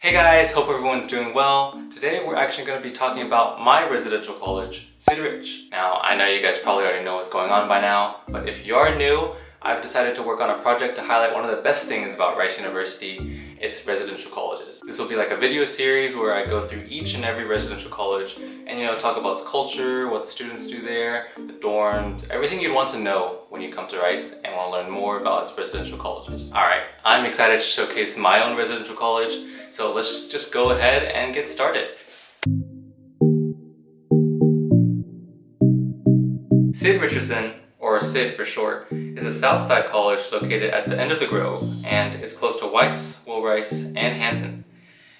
Hey guys, hope everyone's doing well. Today we're actually going to be talking about my residential college, Sid Rich. Now, I know you guys probably already know what's going on by now, but if you're new, I've decided to work on a project to highlight one of the best things about Rice University, its residential colleges. This will be like a video series where I go through each and every residential college and talk about its culture, what the students do there, the dorms, everything you'd want to know when you come to Rice and want to learn more about its residential colleges. Alright, I'm excited to showcase my own residential college, so let's just go ahead and get started. Sid Richardson, or Sid for short, is a Southside college located at the end of the Grove and is close to Weiss, Will Rice, and Hampton.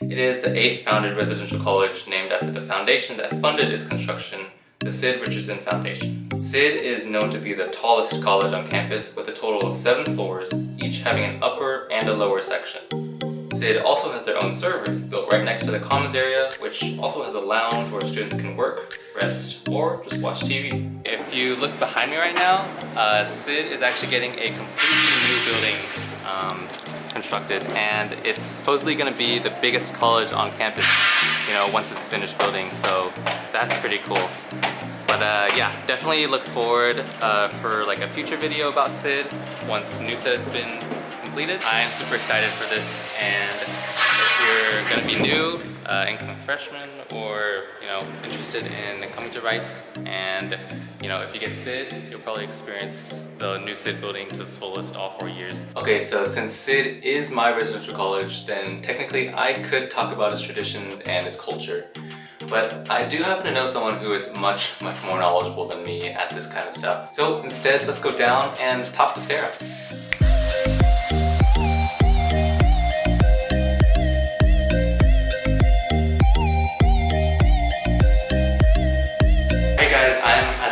It is the 8th founded residential college named after the foundation that funded its construction, the Sid Richardson Foundation. Sid is known to be the tallest college on campus with a total of 7 floors, each having an upper and a lower section. Sid also has their own server built right next to the commons area, which also has a lounge where students can work, rest, or just watch TV. If you look behind me right now, Sid is actually getting a completely new building constructed, and it's supposedly going to be the biggest college on campus, once it's finished building, so that's pretty cool. But yeah, definitely look forward for like a future video about Sid once new set has been completed. I am super excited for this, and if you're gonna be new, incoming freshman, or interested in coming to Rice, and if you get Sid, you'll probably experience the new Sid building to its fullest all 4 years. Okay, so since Sid is my residential college, then technically I could talk about its traditions and its culture. But I do happen to know someone who is much more knowledgeable than me at this kind of stuff. So instead, let's go down and talk to Sarah.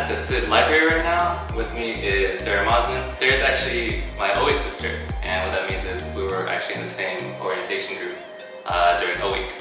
The Sid library right now. With me is Sarah Moslin. Sarah's actually my O week sister, and what that means is we were actually in the same orientation group during O week.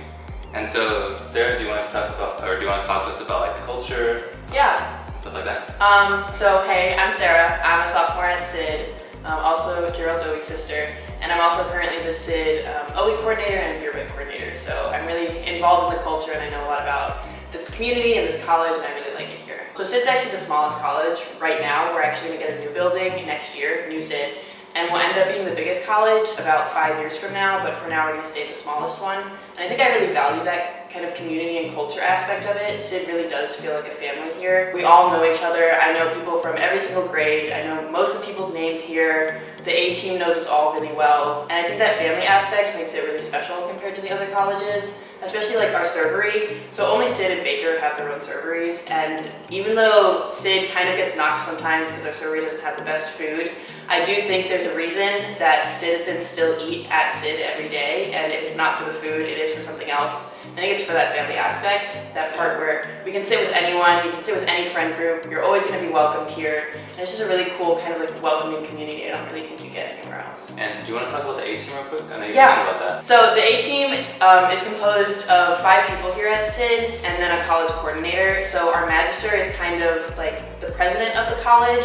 And so, Sarah, do you want to talk to us about like the culture? Yeah. And stuff like that. So hey, I'm Sarah. I'm a sophomore at Sid, also Gerald's O week sister, and I'm also currently the Sid O week coordinator and beer week coordinator. So I'm really involved in the culture, and I know a lot about this community and this college, and I really like it here. So Sid's actually the smallest college right now. We're actually going to get a new building next year, new Sid, and we'll end up being the biggest college about 5 years from now, but for now we're going to stay the smallest one. And I think I really value that kind of community and culture aspect of it. Sid really does feel like a family here. We all know each other. I know people from every single grade. I know most of the people's names here. The A team knows us all really well. And I think that family aspect makes it really special compared to the other colleges, especially like our servery. So only Sid and Baker have their own serveries, and even though Sid kind of gets knocked sometimes because our servery doesn't have the best food, I do think there's a reason that citizens still eat at Sid every day, and if it's not for the food, it is for something else. I think it's for that family aspect, that part where we can sit with anyone, you can sit with any friend group, you're always going to be welcomed here, and it's just a really cool kind of like welcoming community I don't really think you get anywhere else. And do you want to talk about the A team real quick? I know you mentioned about that. So the A team is composed of 5 people here at Sid, and then a college coordinator. So our magister is kind of like the president of the college.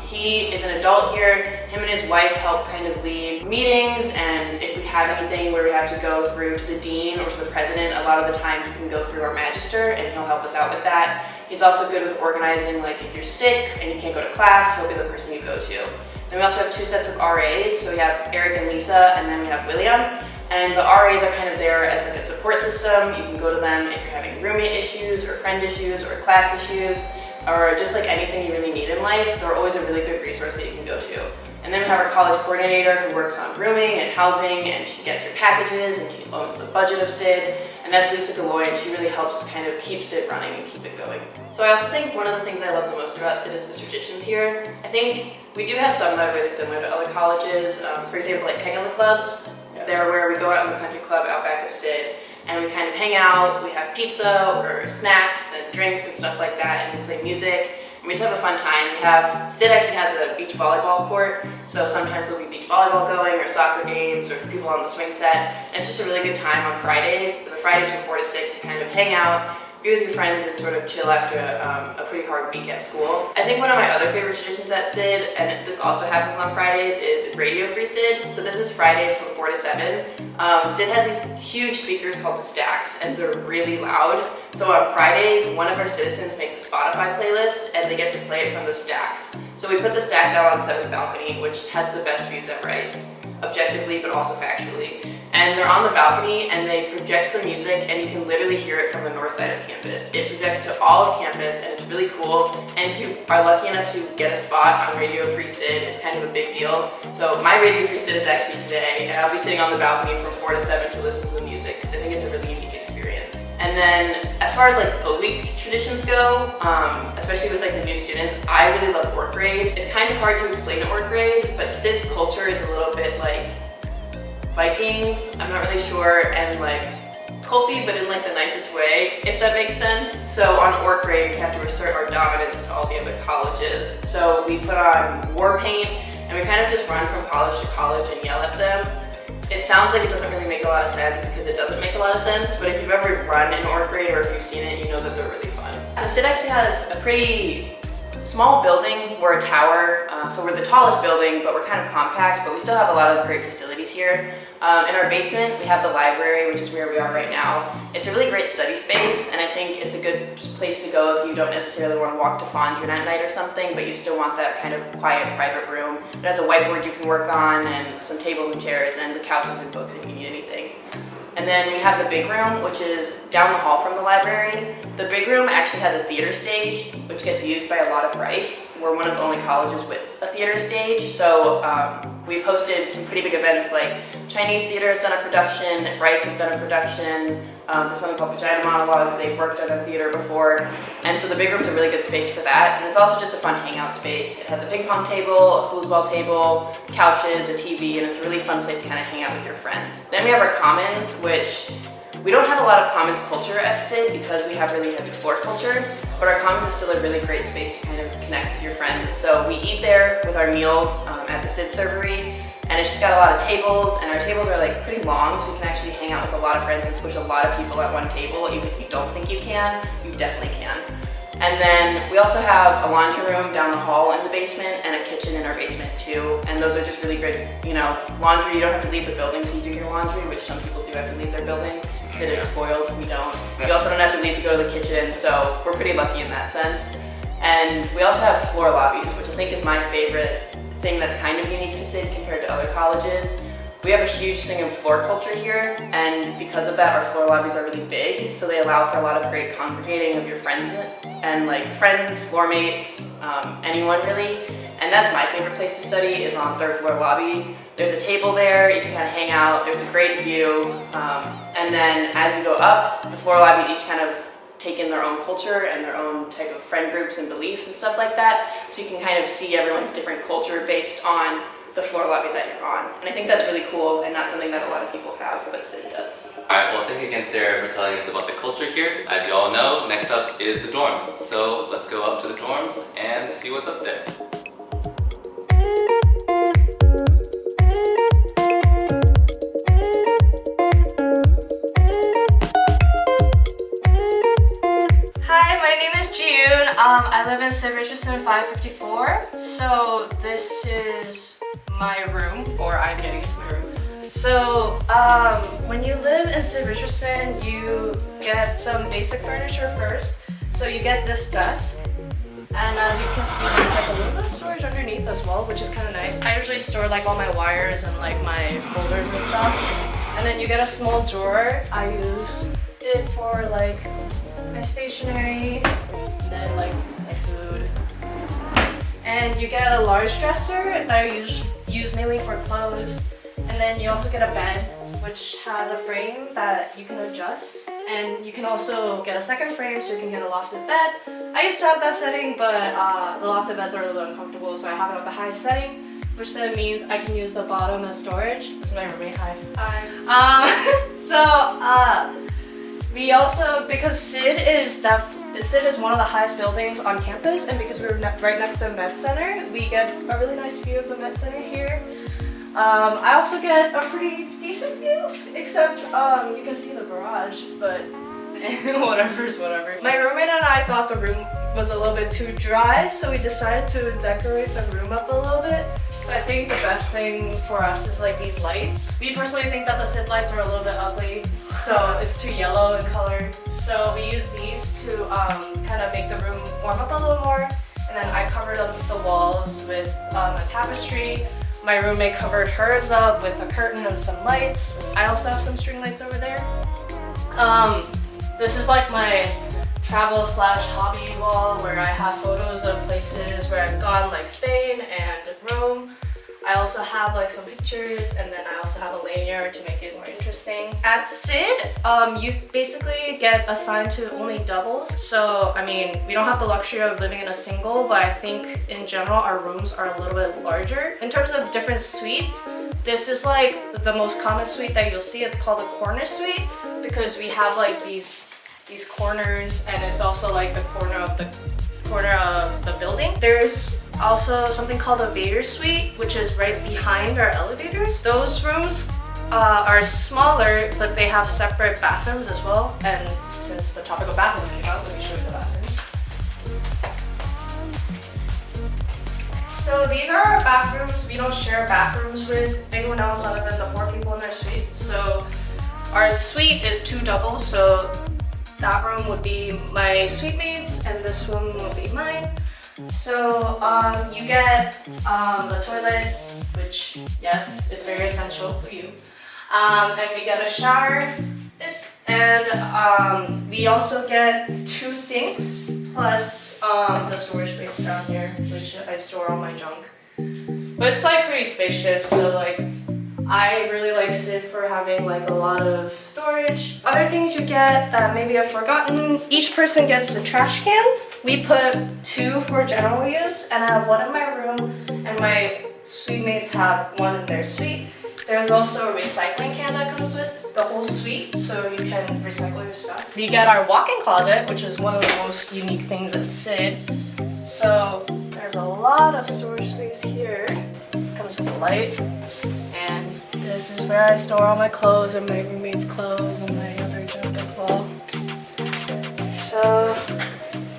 He is an adult here. Him and his wife help kind of lead meetings, and if we have anything where we have to go through to the dean or to the president, a lot of the time you can go through our magister and he'll help us out with that. He's also good with organizing, like if you're sick and you can't go to class, he'll be the person you go to. Then we also have 2 sets of RAs, so we have Eric and Lisa, and then we have William. And the RAs are kind of there as like a support system. You can go to them if you're having roommate issues or friend issues or class issues or just like anything you really need in life. They're always a really good resource that you can go to. And then we have our college coordinator who works on rooming and housing, and she gets your packages and she owns the budget of Sid. And that's Lisa Deloy, and she really helps us kind of keep Sid running and keep it going. So I also think one of the things I love the most about Sid is the traditions here. I think we do have some that are really similar to other colleges. For example, like Peg in the Clubs. They're where we go out in the country club out back of Sid, and we kind of hang out, we have pizza or snacks and drinks and stuff like that, and we play music, and we just have a fun time. Sid actually has a beach volleyball court, so sometimes there'll be beach volleyball going, or soccer games, or people on the swing set, and it's just a really good time on Fridays. The Fridays from 4 to 6 to kind of hang out, be with your friends and sort of chill after a pretty hard week at school. I think one of my other favorite traditions at Sid, and this also happens on Fridays, is Radio Free Sid. So this is Fridays from 4 to 7. Sid has these huge speakers called the Stacks, and they're really loud. So on Fridays, one of our citizens makes a Spotify playlist, and they get to play it from the Stacks. So we put the Stacks out on 7th balcony, which has the best views at Rice, objectively but also factually. And they're on the balcony and they project the music, and you can literally hear it from the north side of campus. It projects to all of campus and it's really cool. And if you are lucky enough to get a spot on Radio Free Sid, it's kind of a big deal. So my Radio Free Sid is actually today, and I'll be sitting on the balcony from 4 to 7 to listen to the music because I think it's a really unique experience. And then as far as like a week traditions go, especially with like the new students, I really love work grade. It's kind of hard to explain at work grade, but Sid's culture is a little bit like Vikings, I'm not really sure, and like culty, but in like the nicest way, if that makes sense. So on org grade, we have to assert our dominance to all the other colleges. So we put on war paint, and we kind of just run from college to college and yell at them. It sounds like it doesn't really make a lot of sense, because it doesn't make a lot of sense, but if you've ever run in org grade or if you've seen it, you know that they're really fun. So Sid actually has a pretty small building. We're a tower, so we're the tallest building, but we're kind of compact, but we still have a lot of great facilities here. In our basement, we have the library, which is where we are right now. It's a really great study space, and I think it's a good place to go if you don't necessarily want to walk to Fondren at night or something, but you still want that kind of quiet, private room. It has a whiteboard you can work on, and some tables and chairs, and the couches and books if you need anything. And then we have the big room, which is down the hall from the library. The big room actually has a theater stage, which gets used by a lot of Rice. We're one of the only colleges with a theater stage, so we've hosted some pretty big events like Chinese theater has done a production, Rice has done a production, there's something called Vagina Monologues, they've worked at a theater before, and so the big room's a really good space for that, and it's also just a fun hangout space. It has a ping pong table, a foosball table, couches, a TV, and it's a really fun place to kind of hang out with your friends. Then we have our commons, which we don't have a lot of commons culture at Sid because we have really heavy floor culture, but our commons is still a really great space to kind of connect with your friends. So we eat there with our meals at the Sid Servery, and it's just got a lot of tables, and our tables are like pretty long, so you can actually hang out with a lot of friends and squish a lot of people at one table. Even if you don't think you can, you definitely can. And then we also have a laundry room down the hall in the basement and a kitchen in our basement too. And those are just really great, laundry, you don't have to leave the building to do your laundry, which some people do have to leave their building. Sid is spoiled, we don't. We also don't have to leave to go to the kitchen, so we're pretty lucky in that sense. And we also have floor lobbies, which I think is my favorite thing that's kind of unique to Sid compared to other colleges. We have a huge thing of floor culture here, and because of that, our floor lobbies are really big, so they allow for a lot of great congregating of your friends, and like friends, floor mates, anyone really. And that's my favorite place to study, is on 3rd floor lobby. There's a table there, you can kind of hang out, there's a great view, and then as you go up, the floor lobby each kind of take in their own culture and their own type of friend groups and beliefs and stuff like that, so you can kind of see everyone's different culture based on the floor lobby that you're on. And I think that's really cool and not something that a lot of people have, but Sid does. Alright, well thank you again Sarah for telling us about the culture here. As you all know, next up is the dorms. So let's go up to the dorms and see what's up there. I live in Sid Richardson 554, so this is my room, or I'm getting into my room. So when you live in Sid Richardson, you get some basic furniture first. So you get this desk, and as you can see, there's like a little bit of storage underneath as well, which is kind of nice. I usually store like all my wires and like my folders and stuff. And then you get a small drawer. I use it for like my stationery, and then like my food. And you get a large dresser that I use mainly for clothes. And then you also get a bed, which has a frame that you can adjust. And you can also get a second frame so you can get a lofted bed. I used to have that setting, but the lofted beds are a little uncomfortable, so I have it at the high setting, which then means I can use the bottom as storage. This is my roommate, hi. We also, because Sid is one of the highest buildings on campus, and because we're right next to a Med Center, we get a really nice view of the Med Center here. I also get a pretty decent view, except you can see the garage, but Whatever's whatever. My roommate and I thought the room was a little bit too dry, so we decided to decorate the room up a little bit. So I think the best thing for us is like these lights. We personally think that the Sid lights are a little bit ugly, so it's too yellow in color. So we use these to kind of make the room warm up a little more. And then I covered up the walls with a tapestry. My roommate covered hers up with a curtain and some lights. I also have some string lights over there. This is like my travel/hobby wall where I have photos of places where I've gone, like Spain and Rome. I also have like some pictures, and then I also have a lanyard to make it more interesting. At Sid, you basically get assigned to only doubles. So, I mean, we don't have the luxury of living in a single, but I think in general our rooms are a little bit larger. In terms of different suites, this is like the most common suite that you'll see. It's called a corner suite because we have like these corners, and it's also like the corner of the building. There's also something called a Vader suite, which is right behind our elevators. Those rooms are smaller, but they have separate bathrooms as well. And since the topic of bathrooms came out, let me show you the bathrooms. So these are our bathrooms. We don't share bathrooms with anyone else other than the 4 people in their suite. So our suite is 2 doubles, so that room would be my suite mates and this room will be mine. So you get the toilet, which yes, it's very essential for you. And we get a shower, and we also get 2 sinks plus the storage space down here, which I store all my junk. But it's like pretty spacious, so like I really like Sid for having like a lot of storage. Other things you get that maybe I've forgotten, each person gets a trash can. We put 2 for general use, and I have 1 in my room, and my suite mates have 1 in their suite. There's also a recycling can that comes with the whole suite, so you can recycle your stuff. We get our walk-in closet, which is one of the most unique things at Sid. So there's a lot of storage space here. Comes with a light, and this is where I store all my clothes and my roommate's clothes and my other junk as well. So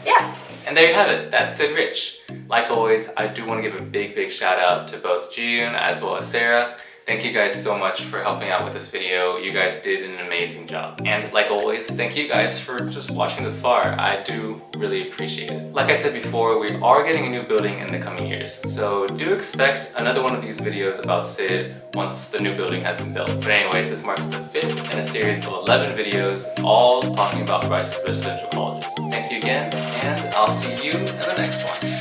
yeah. And there you have it, that's Sid Rich. Like always, I do want to give a big shout out to both Jiyun as well as Sarah. Thank you guys so much for helping out with this video. You guys did an amazing job. And like always, thank you guys for just watching this far. I do really appreciate it. Like I said before, we are getting a new building in the coming years. So do expect another one of these videos about Sid once the new building has been built. But anyways, this marks the 5th in a series of 11 videos, all talking about Rice's residential colleges. Thank you again, and I'll see you in the next one.